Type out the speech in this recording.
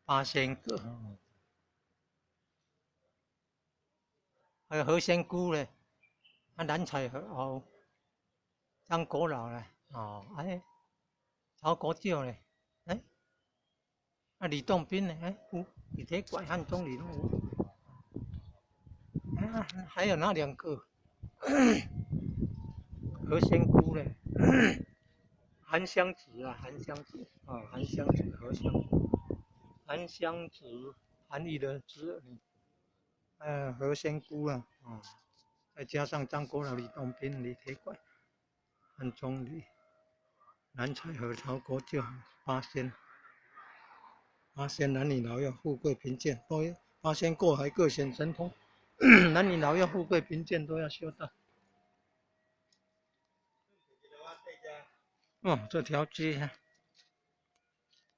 八仙葛，还有何仙姑嘞，啊蓝采和哦，张国老嘞，哦，哎，曹国照嘞，哎，啊李洞宾嘞，哎，有，李铁拐汉钟离都有，啊，还有那两个何仙姑嘞，韩湘子啊，韩湘子啊，韩湘子何湘姑，韩湘子，韩愈的侄女，何仙姑啊，哦，再加上张国老、李洞宾、李铁拐、汉钟离、蓝采和、曹国照、八仙，八仙男女老幼、富贵贫贱都要，八仙过海各显神通，男女老幼、富贵贫贱都要修道。哦，这条街。